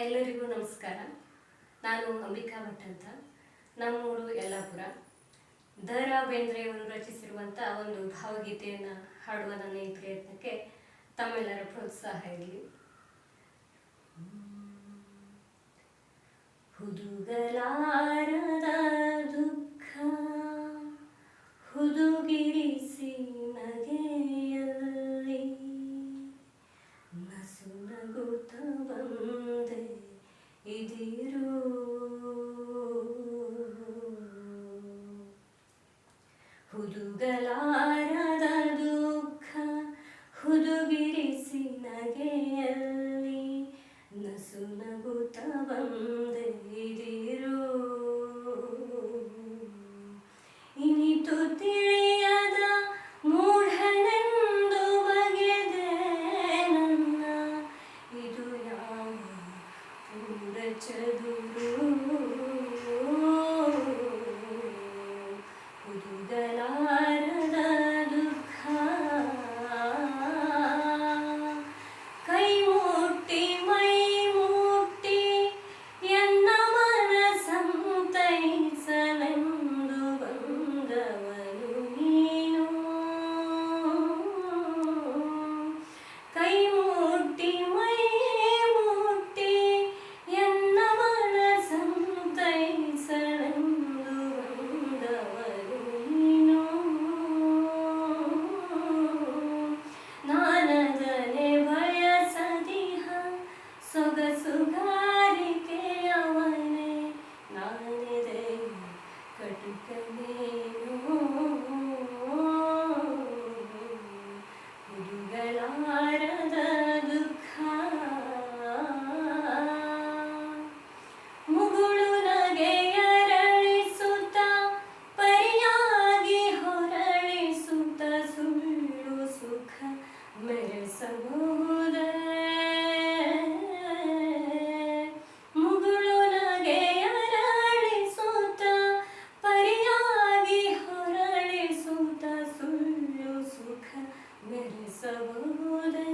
ಎಲ್ಲರಿಗೂ ನಮಸ್ಕಾರ. ನಾನು ಅಂಬಿಕಾ ಭಟ್ ಅಂತ. ನಮ್ಮೂರು ಯಲ್ಲಾಪುರ. ದ ರಾ ಬೇಂದ್ರೆಯವರು ರಚಿಸಿರುವಂಥ ಒಂದು ಭಾವಗೀತೆಯನ್ನು ಹಾಡುವ ನನ್ನ ಈ ಪ್ರಯತ್ನಕ್ಕೆ ತಮ್ಮೆಲ್ಲರ ಪ್ರೋತ್ಸಾಹ ಇರಲಿ. ಹುದುಗಲಾರದ ದುಃಖ ಹುದುಗಿರಿಸಿ ನಗೆಯಲ್ಲಿ ನಸು ನಗುತ್ತ ಬಂದೆ ಇದಿರು. ಹುದುಗಲಾರದ ದುಃಖ ಹುದುಗಿರಿಸಿ ನಗೆಯಲ್ಲಿ ನಸು ನಗುತ್ತ ಬಂದೆ ಇದಿರು. ಇನಿತು ತಿಳಿಯದ ಮೂಢನೆಂದು ಬಗೆದೆ ನನ್ನ ಇದು ಯಾವ ಪೂರ ಚದುರು. ಹುದುಗಲಾರದ ದುಃಖ ಕೈ ಮುಟ್ಟಿ ಮೈ ಮುಟ್ಟಿ ಎನ್ನ ಮನಸಂತೈಸಲೆಂದು ಬಂದವನು ನೀನು. ಕೈ ಮುಟ್ಟಿ ಮೈ ಮುಟ್ಟಿ ಎನ್ನ ಮನಸಂತೈಸಲೆಂದು ಬಂದವನು ನೀನು. ನಾನದನೆ ಬಯಸದಿಹ ಸೊಗಸುಗಾರಿಕೆಯವನೇ ನಾನೆದೆ ಕಟುಕನೇನು. ಹುದುಗಲಾರದ ದುಃಖ ಮುಗುಳು ನಗೆಯರಳಿಸುತ್ತ ಪರಿಯಾಗಿ ಹೊರಳಿಸುತ್ತ ಸುಳ್ಳು ಸುಖ ಮೆರೆಸಬಹುದೇ. ಮುಗುಳು ನಗೆಯರಳಿಸುತ್ತ ಪರಿಯಾಗಿ ಹೊರಳಿಸುತ್ತ ಸುಳ್ಳು ಸುಖ ಮೆರೆಸಬಹುದೇ.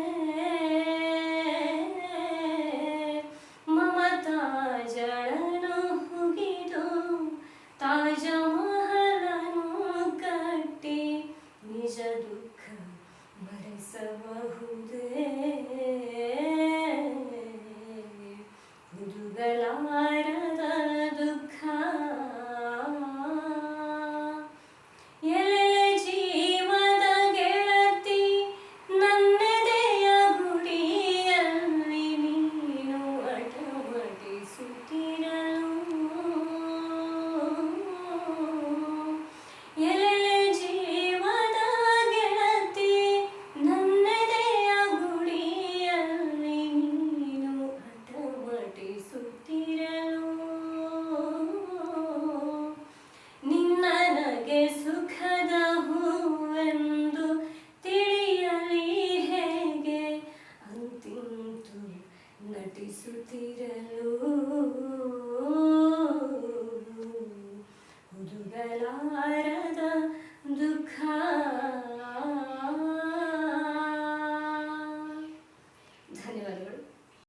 ಮಮತಾ ಜಳನು ಹುಗಿದು ತಾಜ ಮಹಲನು ಕಟ್ಟಿ ನಿಜ ದುಃಖ ಭರಿಸಬಹುದೇ.